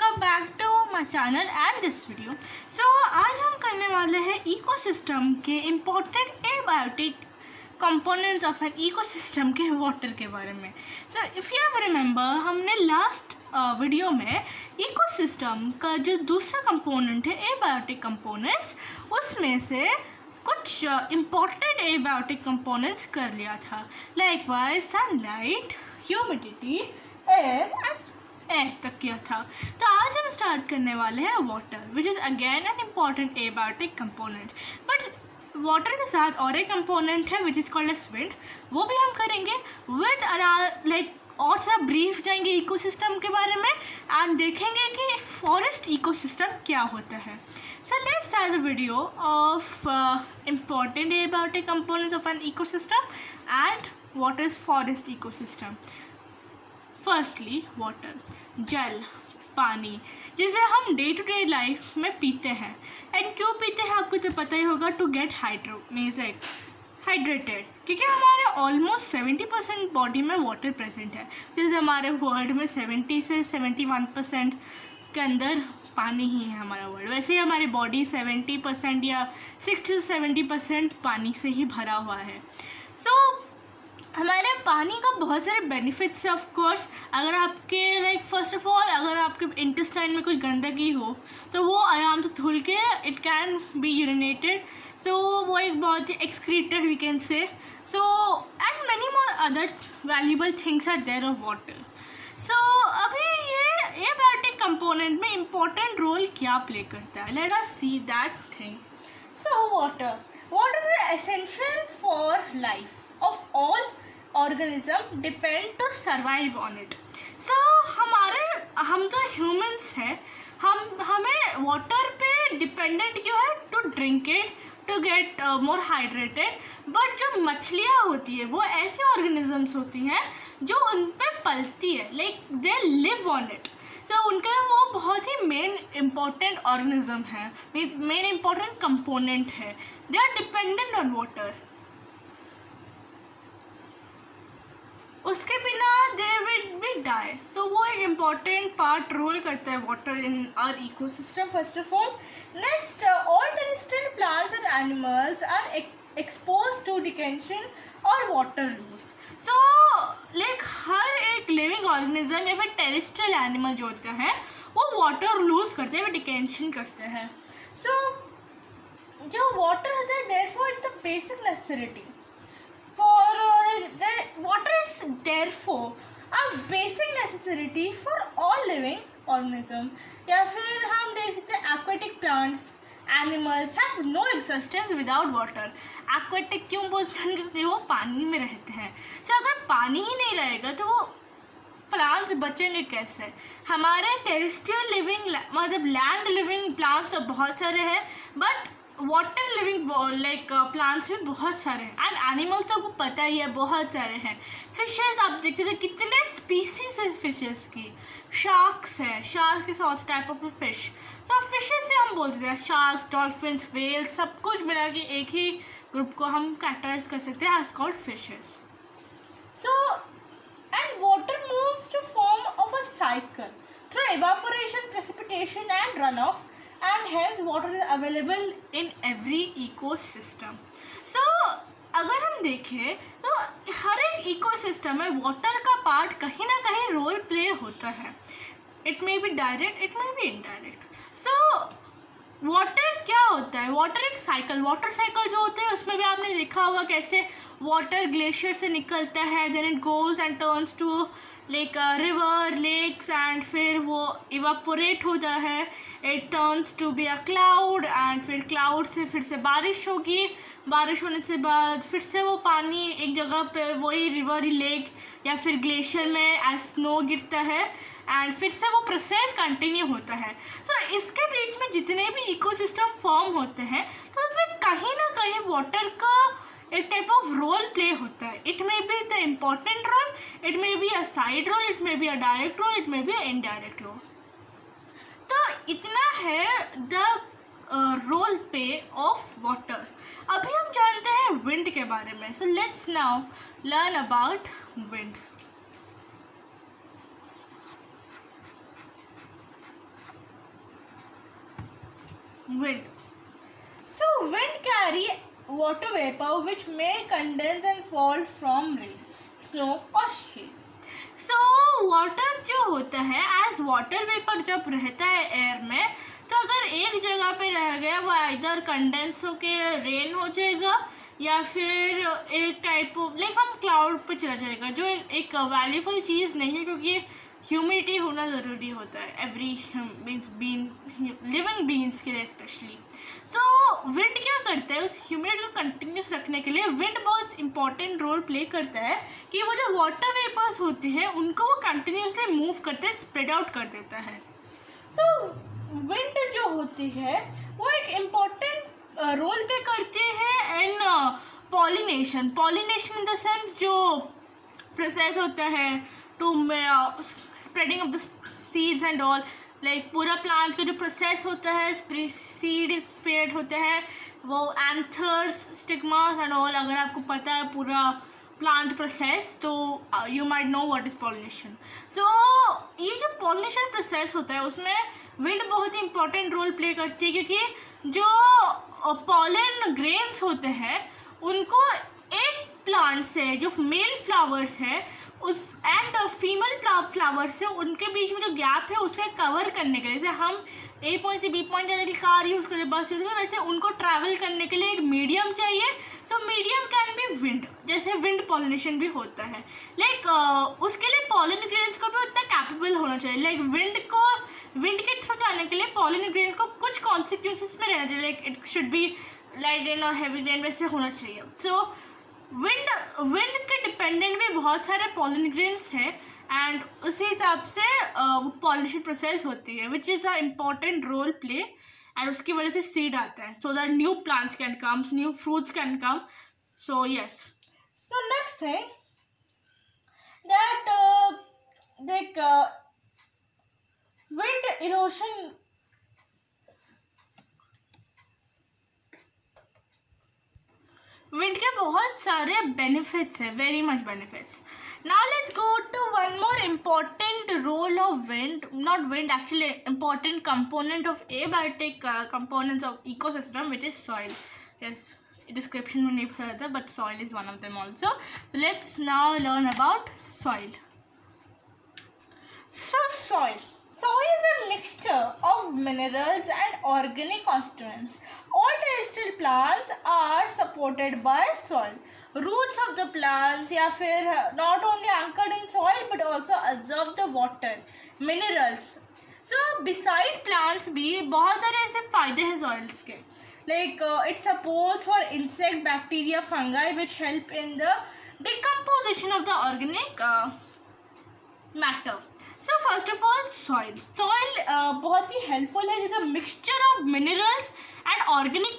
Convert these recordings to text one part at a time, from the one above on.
Welcome back to my channel and this video. आज हम करने वाले हैं इकोसिस्टम के important abiotic components of an ecosystem के वाटर के बारे में। So if you have remember, हमने लास्ट वीडियो में इकोसिस्टम का जो दूसरा कंपोनेंट है एबायोटिक कंपोनेंट्स, उसमें से कुछ इम्पॉर्टेंट एबायोटिक कंपोनेंट्स कर लिया था, like wise sunlight, humidity, air तक किया था। तो आज हम स्टार्ट करने वाले हैं water, which is again an important abiotic component. But water के साथ और एक कंपोनेंट है which is called as wind, वो भी हम करेंगे विद लाइक और थोड़ा ब्रीफ जाएंगे इकोसिस्टम के बारे में एंड देखेंगे कि फॉरेस्ट इकोसिस्टम क्या होता है। So let's start the video of important abiotic components of an ecosystem and what is forest ecosystem. Firstly water, जल, पानी, जिसे हम डे टू डे लाइफ में पीते हैं। एंड क्यों पीते हैं आपको तो पता ही होगा, टू गेट हाइड्रेटेड, क्योंकि हमारे ऑलमोस्ट 70% बॉडी में वाटर प्रेजेंट है। जैसे हमारे वर्ल्ड में 70 से 71% के अंदर पानी ही है हमारा वर्ल्ड, वैसे ही हमारी बॉडी 70% या 60 से 70% पानी से ही भरा हुआ है। हमारे पानी का बहुत सारे बेनिफिट्स है। ऑफ कोर्स अगर आपके लाइक फर्स्ट ऑफ ऑल अगर आपके इंटेस्टाइन में कोई गंदगी हो तो वो आराम से धुल के it can be urinated, so वो एक बहुत ही excreted we can say, so and many more other valuable things are there of water. So अभी ये एबायोटिक कंपोनेंट में इम्पोर्टेंट रोल क्या प्ले करता है, let us see that thing. So water is essential for life of all organism depend to survive on it. So हम तो humans हैं, हमें वाटर पे डिपेंडेंट क्यों है, to drink it, to get more hydrated. But जो मछलियाँ होती है वो ऐसे ऑर्गेनिजम्स होती हैं जो उन पे पलती है, like they live on it. So उनका वो बहुत ही मेन इम्पॉर्टेंट ऑर्गेनिज्म है, मेन इम्पॉर्टेंट कंपोनेंट है, they are dependent on water. उसके बिना they will be die. So वो एक इम्पॉर्टेंट पार्ट रोल करता है water in our ecosystem first of all. Next, all terrestrial plants and animals are expose to desiccation और water loss. So like हर एक living organism या फिर terrestrial animal जो होता है वो वाटर लूज करते हैं, डिकेशन करते हैं। सो जो वाटर होता है therefore it's the basic necessity water is therefore a basic necessity for all living organism। या फिर हम देख सकते हैं aquatic plants, animals have no existence without water। aquatic क्यों बोलते हैं, क्योंकि वो पानी में रहते हैं। तो अगर पानी ही नहीं रहेगा तो वो प्लांट्स बचेंगे कैसे। हमारे टेरेस्ट्रियल लिविंग मतलब लैंड लिविंग प्लांट्स तो बहुत सारे हैं, but water living like plants भी बहुत सारे हैं, एंड एनिमल्स तो आपको पता ही है बहुत सारे हैं। फिशेस आप देखते थे कितने स्पीसीज है फिशेस की, शार्क्स है, shark is also type of fish. तो फिशेस से हम बोलते थे शार्क, डॉल्फिन्स, वेल्स, सब कुछ मिला के एक ही ग्रुप को हम कैटेगराइज कर सकते हैं as called fishes. So and water moves to form of a cycle through evaporation, precipitation and run off, and hence water is available in every ecosystem। So अगर हम देखें तो हर एक इकोसिस्टम में वाटर का पार्ट कहीं ना कहीं रोल प्ले होता है। It may B direct, it may B indirect. So water क्या होता है, वाटर एक साइकिल, वाटर साइकिल जो होते हैं उसमें भी आपने देखा होगा कैसे वाटर ग्लेशियर से निकलता है, then it goes and turns to like river, lakes, and फिर वो इवापोरेट होता है, it turns to be a cloud, and फिर क्लाउड से फिर से बारिश होगी, बारिश होने से बाद फिर से वो पानी एक जगह पे वही रिवर, लेक या फिर ग्लेशियर में एज स्नो गिरता है, एंड फिर से वो प्रोसेस कंटिन्यू होता है। सो इसके बीच में जितने भी इकोसिस्टम फॉर्म होते हैं तो उसमें कहीं ना कहीं वाटर का एक टाइप ऑफ रोल प्ले होता है। It may be the important role, it may be a side role, it may be a direct role, it may be a indirect role. तो इतना है the role play of water. अभी हम जानते हैं wind के बारे में। So let's now learn about wind. wind. So wind carry water vapor which may condense and fall from rain, snow or hail. So water जो होता है एज वाटर वेपर जब रहता है एयर में, तो अगर एक जगह पे रह गया वो इधर कंडेंस होके रेन हो जाएगा या फिर एक टाइप ऑफ लाइक हम क्लाउड पे चला जाएगा, जो एक वैल्यूफुल चीज़ नहीं है क्योंकि ह्यूमिडिटी होना ज़रूरी होता है एवरी लिविंग बीन्स के लिए स्पेशली. सो विंड क्या करता है, उस ह्यूमिडिटी को कंटिन्यूस रखने के लिए विंड बहुत इंपॉर्टेंट रोल प्ले करता है कि वो जो वाटर वेपर्स होते हैं उनको वो कंटिन्यूसली मूव करते हैं, स्प्रेड आउट कर देता है. सो विंड जो होती है वो एक इम्पॉर्टेंट रोल प्ले करते हैं in pollination. Pollination in the sense जो प्रोसेस होता है to spreading of the seeds and all, like पूरा प्लांट का जो प्रोसेस होता है, सीड स्प्रेड होते हैं, वो एंथर्स, स्टिग्मास एंड ऑल. अगर आपको पता है पूरा प्लांट प्रोसेस तो you might know what is pollination. So ये जो पॉलिनेशन प्रोसेस होता है उसमें विंड बहुत ही इंपॉर्टेंट रोल प्ले करती है क्योंकि जो पॉलन ग्रेन्स होते हैं उनको एक प्लांट से जो मेल फ्लावर्स है उस एंड फीमेल फ्लावर से उनके बीच में जो गैप है उसके कवर करने के लिए, जैसे हम ए पॉइंट से बी पॉइंट जाने के लिए कार यूज़ करते हैं, बस यूज़ करते हैं, वैसे उनको ट्रैवल करने के लिए एक मीडियम चाहिए. So medium can be wind, जैसे विंड पॉलिनेशन भी होता है. लाइक उसके लिए पॉलन ग्रेन्स को भी उतना कैपेबल होना चाहिए. लाइक विंड के थ्रू जाने के लिए पॉलन ग्रेन्स को कुछ कॉन्सिक्वेंसेस में रहना चाहिए. Like it should be light rain और हैवी रेन वैसे होना चाहिए. सो विंड के डिपेंडेंट भी बहुत सारे पॉलन ग्रेन्स हैं एंड उसी हिसाब से पॉलिनेशन प्रोसेस होती है which is a important role play. And उसकी वजह से सीड आता है so that new plants can come, new fruits can come. So yes, so next thing that wind erosion. Wind के बहुत सारे बेनिफिट्स हैं, very much benefits. Now let's go to one more important role of wind, not wind actually, important component of abiotic components of ecosystem which is soil. Yes, description में नहीं पता था but soil is one of them also. Let's now learn about soil. So soil is a mixture of minerals and organic constituents. All terrestrial plants are supported by soil. Roots of the plants या फिर not only anchored in soil but also absorb the water, minerals. So beside plants भी बहुत सारे ऐसे फायदे हैं soils के. Like it supports for insect, bacteria, fungi which help in the decomposition of the organic matter. So first of all soil बहुत ही helpful है. जैसे mixture of minerals and organic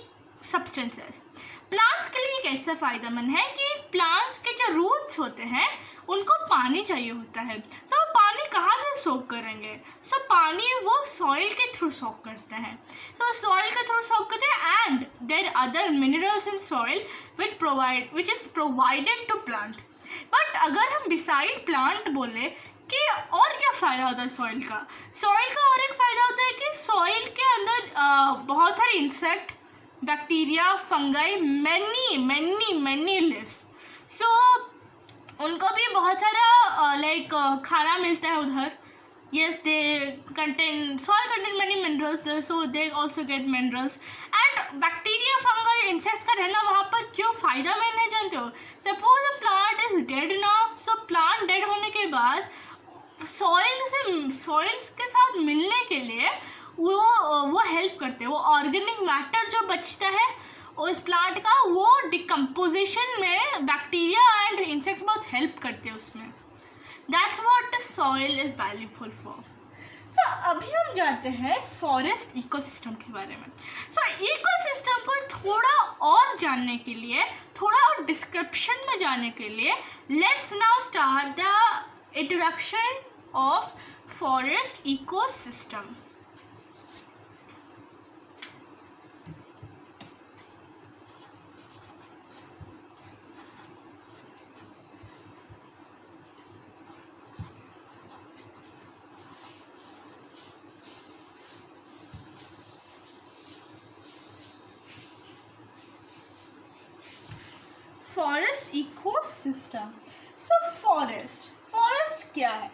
substances. Plants के लिए कैसा फ़ायदेमंद है कि प्लांट्स के जो रूट्स होते हैं उनको पानी चाहिए होता है. सो पानी कहाँ से सोक करेंगे? सो पानी वो सॉइल के थ्रू सोक करते हैं. सो सॉइल के थ्रू सोक करते हैं and there other minerals in soil which is provided to plant. But अगर हम बिसाइड प्लांट बोले कि और क्या फ़ायदा होता है सॉइल का और एक फ़ायदा होता है कि सॉइल के अंदर बहुत सारे insect, bacteria, fungi, many lives. So उनको भी बहुत सारा लाइक खाना मिलता है उधर. yes, they soil contain many minerals, so they also get minerals. and bacteria, fungi, insects का रहना वहाँ पर क्यों फ़ायदा में नहीं जानते हो? Suppose a plant is dead now, so plant dead होने के बाद सॉइल्स के साथ मिलने के लिए वो हेल्प करते हैं. वो ऑर्गेनिक मैटर जो बचता है उस प्लांट का वो डिकम्पोजिशन में बैक्टीरिया एंड इंसेक्ट्स बहुत हेल्प करते हैं उसमें. That's what soil is valuable for. So अभी हम जाते हैं फॉरेस्ट इकोसिस्टम के बारे में. सो इकोसिस्टम को थोड़ा और जानने के लिए, थोड़ा और डिस्क्रिप्शन में जाने के लिए let's now start the introduction of forest ecosystem. Forest ecosystem. So forest क्या है?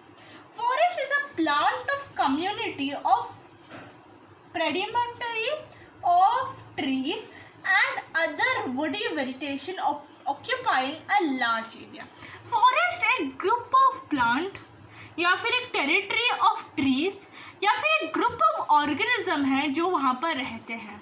Forest is a plant of community of predominantly of trees and other woody vegetation occupying a large area. Forest एक group of plant या फिर एक territory of trees या फिर एक group of organism है जो वहाँ पर रहते हैं.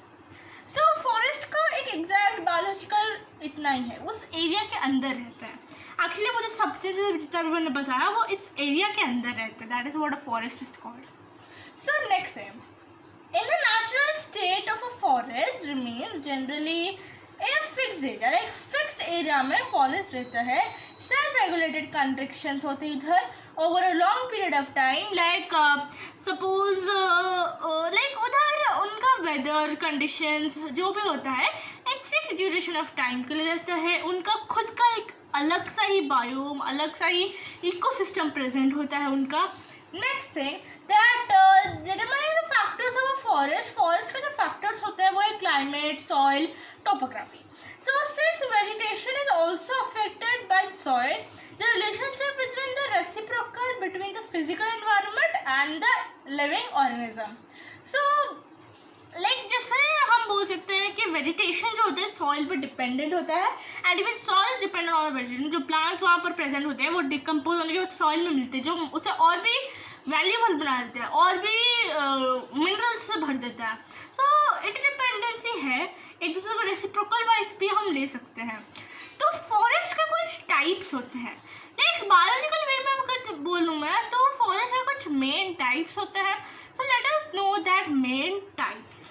So forest का एक exact biological इतना ही है, उस area के अंदर रहता है. Actually वो जो substances जितना भी मैंने बताया वो इस area के अंदर रहता है. That is what a forest is called. So next thing. In the natural state of a forest remains generally in a fixed area. Like fixed area में forest रहता है. Self-regulated constrictions होते हैं उधर over a long period of time. Like suppose like उधर उनका weather conditions जो भी होता है एक fixed duration of time के लिए रहता है. उनका खुद का एक अलग सा ही biome, अलग सा ही ecosystem present होता है उनका. Next thing that determine the factors of a forest का जो factors होते हैं वो है climate, soil, topography. So since vegetation is also affected by soil, the relationship between the reciprocal between the physical environment and the living organism. So like जैसे हम बोल सकते हैं कि vegetation जो होता है soil पर dependent होता है and even soil is dependent on vegetation. जो plants वहाँ पर present होते हैं वो decompose होने के बाद soil में मिलते हैं जो उसे और भी वैल्यूबल बना देता है और भी मिनरल्स से भर देता है. सो इंटरडिपेंडेंसी है, एक दूसरे को रेसिप्रोकल वाइज भी हम ले सकते हैं. तो फॉरेस्ट के कुछ टाइप्स होते हैं. लाइक बायोलॉजिकल वे में अगर बोलूँ मैं तो फॉरेस्ट के कुछ मेन टाइप्स होते हैं. So let us know that main types.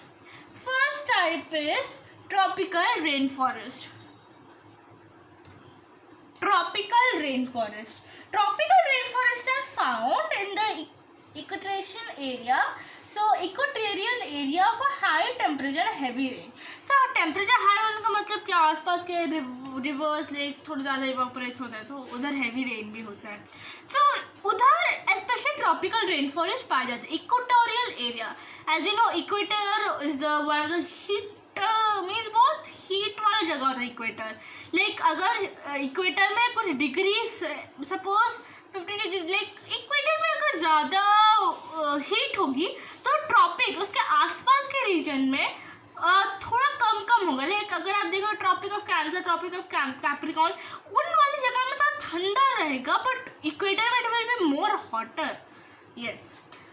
First type is tropical rain forest. Tropical rainforest. Tropical rainforests are found in the equatorial area. So equatorial area of a high temperature and heavy rain. So temperature high होने का मतलब क्या आसपास के reverse lakes थोड़े ज़्यादा evaporate होता है तो उधर heavy rain भी होता है. So उधर especially tropical rainforest पाए जाते हैं. Equatorial area, as we know, equator is the one of the heat means बहुत हीट वाला जगह होता है इक्वेटर. लाइक अगर इक्वेटर में कुछ degree suppose 50 degree, like equator में अगर ज़्यादा हीट होगी तो ट्रॉपिक उसके आसपास के रीजन में थोड़ा कम होगा. लाइक अगर आप देखो Tropic of Cancer, Tropic of Capricorn, उन वाली जगह में थोड़ा ठंडा रहेगा बट इक्वेटर में it will be more hotter. Yes,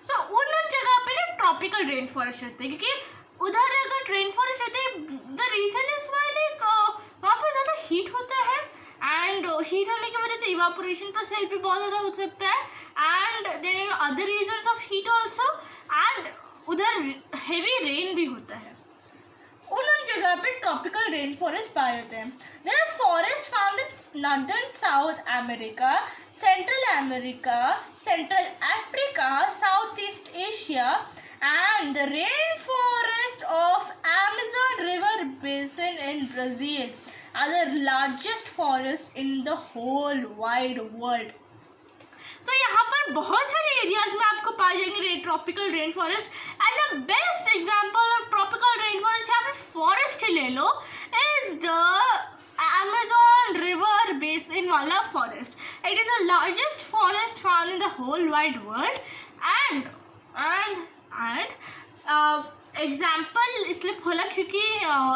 so उन जगह पे ना ट्रॉपिकल रेन फॉरेस्ट रहते हैं क्योंकि उधर अगर रेन फॉरेस्ट रहते हैं the reason is why like वहाँ पर ज़्यादा हीट होता है एंड हीट होने की वजह से इवापोरेशन प्रोसेस भी बहुत ज़्यादा हो सकता है and there are other reasons of heat also and उधर हेवी रेन भी होता है. उन जगह पे ट्रॉपिकल रेन फॉरेस्ट पाए जाते हैं. There are forest found in northern South America, Central America, Central Africa, South East Asia and the rainforest of Amazon River Basin in Brazil are the largest forests in the whole wide world. तो यहाँ पर बहुत सारे areas में आपको पाए जाएंगे tropical rain forest and the best example of tropical rain forest या फिर फॉरेस्ट ले लो is the Amazon River Basin वाला forest. It is the largest forest found in the whole wide world and example इसलिए खोला क्योंकि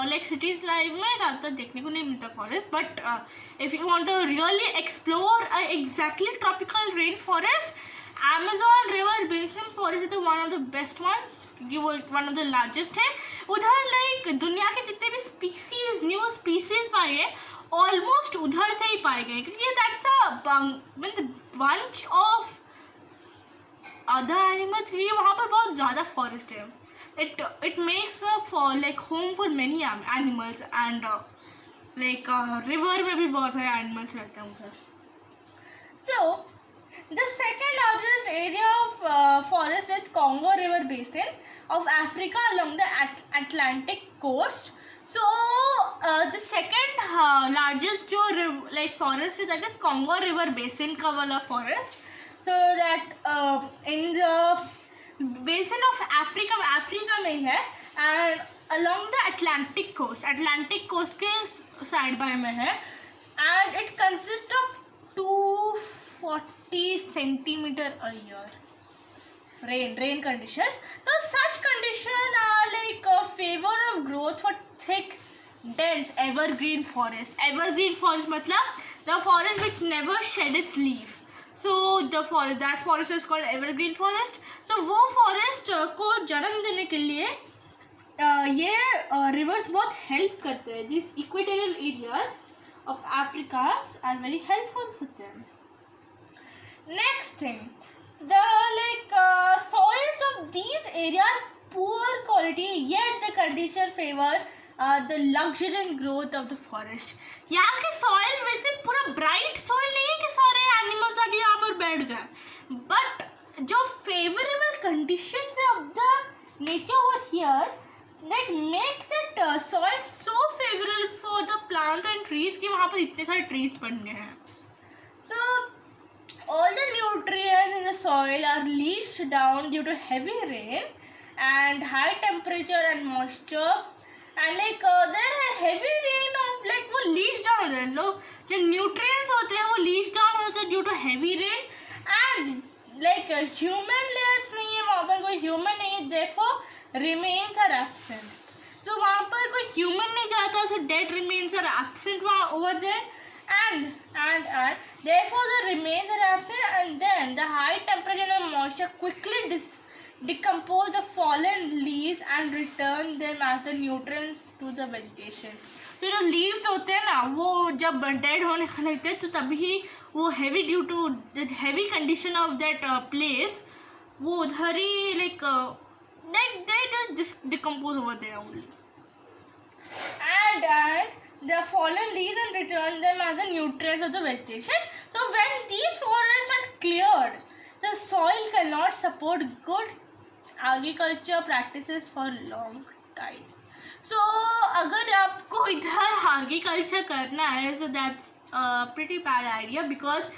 like cities life में ज़्यादातर देखने को नहीं मिलता forest but if you want to really explore exactly tropical rain forest, Amazon River Basin forest is one of the best ones क्योंकि वो वन ऑफ द लार्जेस्ट है. उधर लाइक दुनिया के जितने भी स्पीसीज न्यू स्पीसीज पाए हैं ऑलमोस्ट उधर से ही पाए गए क्योंकि that's a bunch of other animals क्योंकि वहाँ पर बहुत ज़्यादा फॉरेस्ट है. It makes like home for many animals and like river में भी बहुत सारे एनिमल्स रहते हैं उधर. So the second largest area of forest is Congo River Basin of Africa along the Atlantic coast. So the second largest जो like forest है that is Congo River Basin का वाला forest. So that in the basin of Africa में है and along the Atlantic coast के side by में है. and it consists of 240 centimeter a year rain conditions. So such conditions are like a favor of growth for thick dense evergreen forest. Evergreen forest matlab the forest which never shed its leaf. So that forest is called evergreen forest. So वो forest को जन्म देने के लिए ये rivers बहुत help करते हैं. These equatorial areas of Africa are very helpful for them. Next thing, the soils of these areas are poor quality, yet the condition favor the luxuriant growth of the forest. यहाँ की soil वैसे पूरा bright soil नहीं है कि सारे animals आके यहाँ पर बैठ जाए, but जो favorable conditions of the nature over here like makes that soil so favorable for the plants and trees कि वहाँ पर इतने सारे trees बन गए हैं. So all the nutrients in the soil are leached down due to heavy rain and high temperature and moisture, and there are heavy rain of वो leach down होते हैं. लोग जो nutrients होते हैं वो leach down होते हैं due to heavy rain, and human layers नहीं है वहाँ पर, कोई human नहीं है, therefore remains are absent. So वहाँ पर कोई human नहीं जाता, so dead remains are absent over there, and therefore the remains are absent, and then the high temperature and moisture quickly decompose the fallen leaves and return them as the nutrients to the vegetation. तो जो leaves होते हैं ना वो जब dead होने लगते हैं तो तभी वो heavy due to the heavy condition of that place वो उधर ही they just decompose over there only, and the fallen leaves and return them as the nutrients of the vegetation. So when these forests are cleared, the soil cannot support good agriculture practices for long time. So अगर आपको इधर agriculture करना है, so that's a pretty bad idea because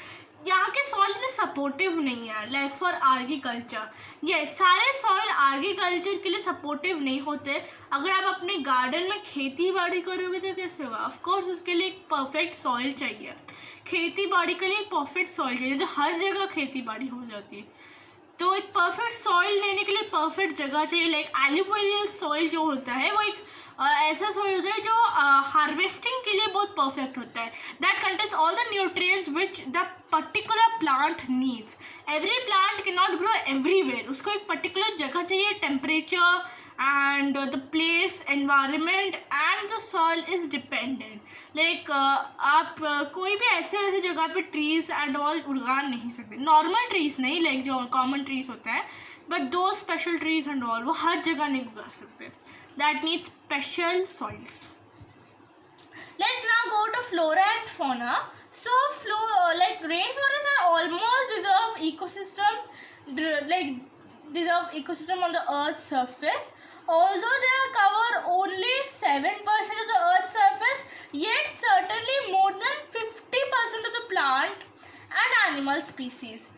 यहाँ के soil इतने supportive नहीं है फॉर आर्गिकल्चर. ये सारे सॉइल आर्गिकल्चर के लिए सपोर्टिव नहीं होते. अगर आप अपने गार्डन में खेती बाड़ी करोगे तो कैसे होगा? ऑफ कोर्स उसके लिए एक परफेक्ट सॉइल चाहिए. खेती बाड़ी के लिए एक परफेक्ट सॉइल चाहिए जो हर जगह खेती बाड़ी हो जाती है. तो एक परफेक्ट सॉइल लेने के लिए परफेक्ट जगह चाहिए. एल्यूवियल सॉइल जो होता है वो एक ऐसा सॉइल होता है जो हार्वेस्टिंग के लिए बहुत परफेक्ट होता है. That contains all the nutrients which the particular plant needs. Every plant can not grow everywhere. उसको एक पर्टिकुलर जगह चाहिए, temperature and the place, environment and the soil is dependent. आप कोई भी ऐसे जगह पे ट्रीज एंड ऑल उगा नहीं सकते. नॉर्मल ट्रीज नहीं, जो कॉमन ट्रीज होता है, बट दो स्पेशल ट्रीज एंड ऑल वो हर जगह नहीं उगा सकते. That needs special soils. Let's now go to flora and fauna. So rainforests are almost deserve ecosystem on the Earth's surface. Although they cover only 7% of the Earth's surface, yet certainly more than 50% of the plant and animal species.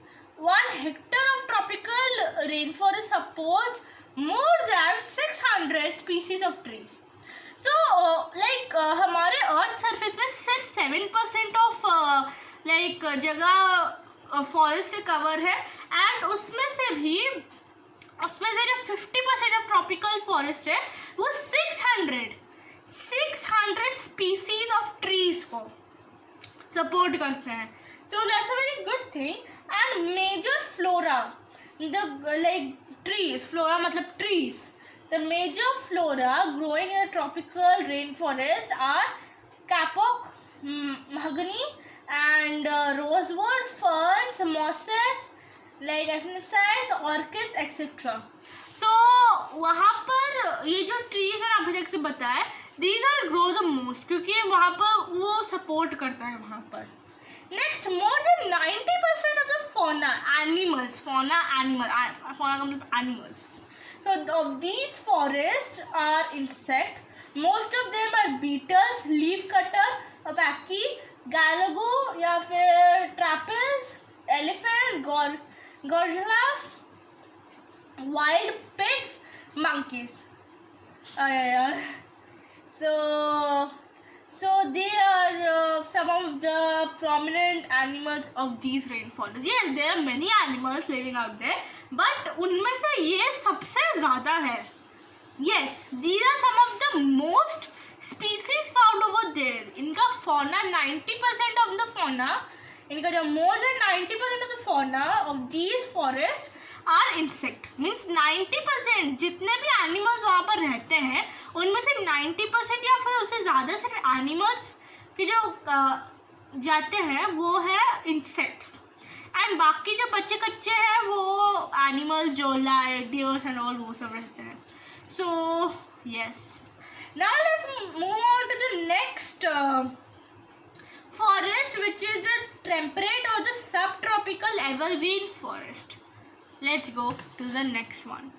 1 hectare of tropical rainforest supports more than 600 species of trees. So हमारे earth surface में सिर्फ 7% of जगह forest से cover है, and उसमें से जो 50% of tropical forest है वो 600 स्पीसीज ऑफ ट्रीज को सपोर्ट करते हैं. So that's a very good thing. And major flora trees, flora matlab trees. The major flora growing in the tropical rainforest are kapok, mahogany, and rosewood, ferns, mosses, acanthus, orchids, etc. So वहाँ पर ये जो trees है अभी तक से बताया, these are grow the most क्योंकि वहाँ पर वो support करता है वहाँ पर. Next, more than 90% of the fauna animals. So of these forests are insect. Most of them are beetles, leaf cutter, abaci, galago या फिर trapels, elephants, gorgolas, wild pigs, monkeys. So So they are some of the prominent animals of these rainforests. Yes, there are many animals living out there, but उनमें से ये सबसे ज़्यादा है. Yes, these are some of the most species found over there. इनका fauna 90% of the fauna, इनका जो more than 90% of the fauna of these forests are insect. Means 90% जितने भी animals वहाँ पर रहते हैं उनमें से 90% या फिर उससे ज़्यादा सिर्फ animals के जो जाते हैं वो है insects. एंड बाकी जो बच्चे कच्चे हैं वो animals जो deers and all वो सब रहते हैं. So yes. Now let's move on to the next forest, which is the temperate or the subtropical evergreen forest. Let's go to the next one.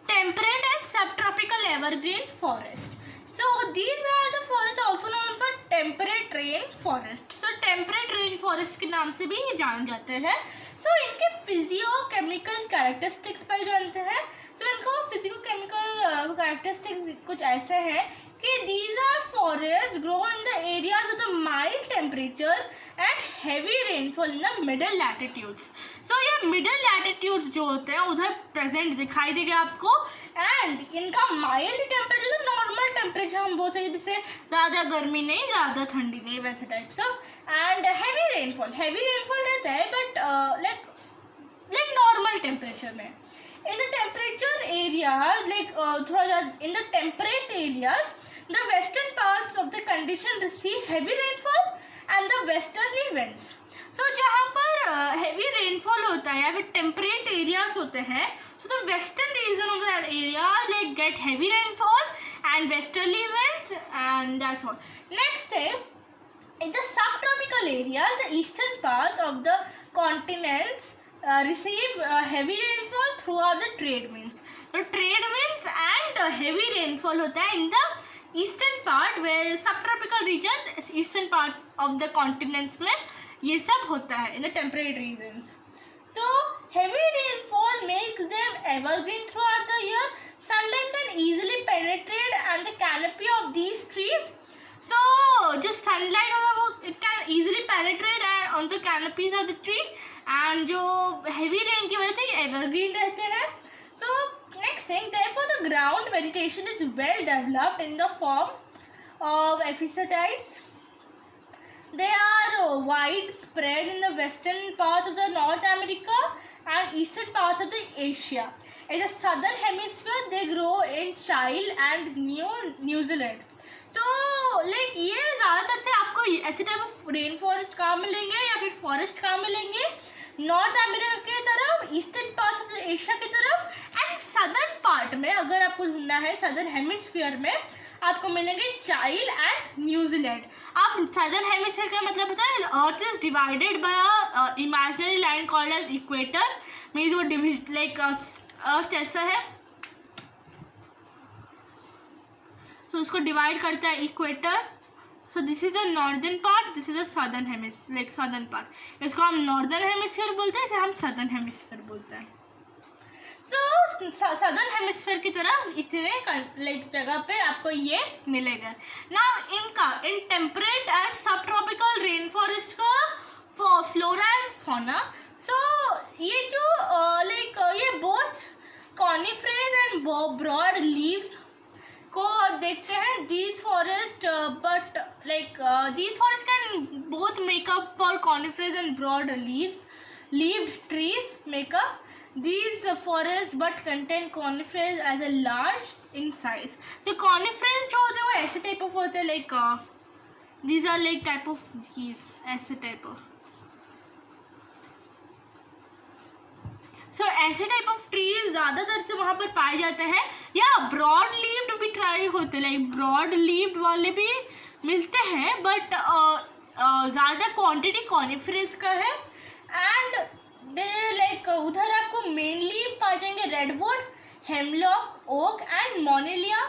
Temperate and subtropical evergreen forest. So these are the forests also known for temperate rain forest. So temperate rain forest के नाम से भी ये जाने जाते हैं. So इनके physicochemical characteristics पर जानते हैं. So इनको physicochemical characteristics कुछ ऐसे हैं कि these are forests grow in the areas with a mild temperature and heavy rainfall in the middle latitudes. So ये middle latitudes जो होते हैं उधर present दिखाई देगा आपको. And इनका mild temperature तो normal temperature हम बोल सकते जैसे ज़्यादा गर्मी नहीं ज़्यादा ठंडी नहीं वैसे types of. And heavy rainfall रहता है but like normal temperature में. In the temperature areas, in the temperate areas, the western parts of the condition receive heavy rainfall and the westerly winds. So जहाँ पर heavy rainfall होता है या फिर temperate areas होते हैं, so the western region of that area like get heavy rainfall and westerly winds and that's all. Next thing, in the subtropical areas, the eastern parts of the continents receive heavy rainfall throughout the trade winds. So trade winds and heavy rainfall होता है in the eastern part where subtropical region, eastern parts of the continents में ये सब होता है in the temperate regions. So heavy rainfall makes them evergreen throughout the year. Sunlight can easily penetrate and the canopy of these trees. So just sunlight होगा वो it can easily penetrate on the canopies of the tree. And जो heavy rain की वजह से ये evergreen रहते हैं. So next thing, therefore the ground vegetation is well developed in the form of epiphytites. They are widespread in the western parts of the North America and eastern parts of the Asia. In the southern hemisphere, they grow in Chile and New Zealand. So like ये ज़्यादातर से आपको ऐसे type of rain forest कहाँ मिलेंगे या फिर forest कहाँ मिलेंगे नॉर्थ अमेरिका की तरफ, ईस्टर्न पार्ट ऑफ एशिया की तरफ एंड सदर्न पार्ट में. अगर आपको ढूंढना है सदर्न हेमिस्फीयर में आपको मिलेंगे चाइल एंड न्यूजीलैंड. आप सदर्न हेमिस्फीयर का मतलब पता है earth is divided by imaginary line called as equator. Means वो डिविजन लाइक अर्थ ऐसा है तो उसको डिवाइड करता है equator. So this is the northern part, this is the southern hemisphere, like southern part. इसको हम northern hemisphere बोलते हैं, इसे हम southern hemisphere बोलते हैं. So southern hemisphere की तरफ इतने like जगह पे आपको ये मिलेगा. Now इनका in temperate and subtropical rainforest का flora and fauna. So ये जो like ये both coniferous and broad leaves को देखते हैं. These forests but like these forests can both make up for coniferous and broad leaved trees make up these forests but contain coniferous as a large in size. So coniferous जो होते हैं वो ऐसे type of होते हैं like these are like type of these ऐसे type of. So ऐसे type of trees ज़्यादातर से वहाँ पर पाए जाते हैं. या ब्रॉड लीव्ड भी ट्राई होते हैं लाइक ब्रॉड लीव्ड वाले भी मिलते हैं बट ज़्यादा क्वांटिटी कॉनिफरस का है. एंड दे लाइक उधर आपको मेनली पाए जाएंगे redwood, hemlock, oak and magnolia,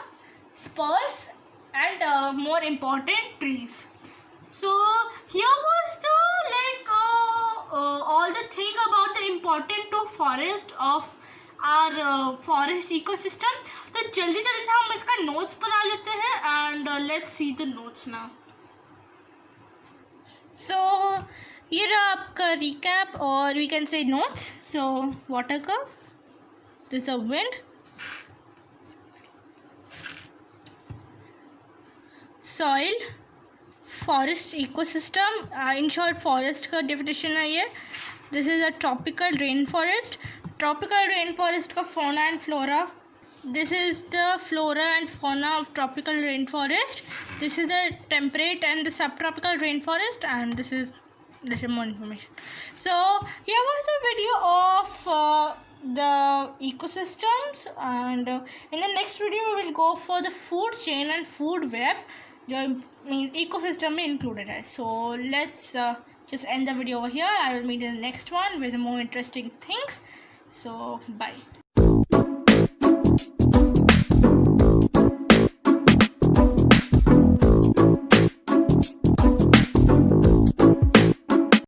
spruce and more important trees. So here was the like all the thing about the important two forest of our forest ecosystem. तो जल्दी जल्दी से हम इसका notes बना लेते हैं and let's see the notes now. So ये रहा आपका recap or we can say notes. So water curve, this is a wind, soil, forest ecosystem, in short forest का डेफिनेशन है ये. This is a tropical rain forest. Tropical rain forest का fauna and flora. This is the flora and fauna of tropical rain forest. This is the temperate and the sub tropical rain forest and this is more information. So here was a video of the ecosystems, and in the next video we will go for the food chain and food web जो ecosystem में included है. So let's just end the video over here. I will meet in the next one with more interesting things. So bye.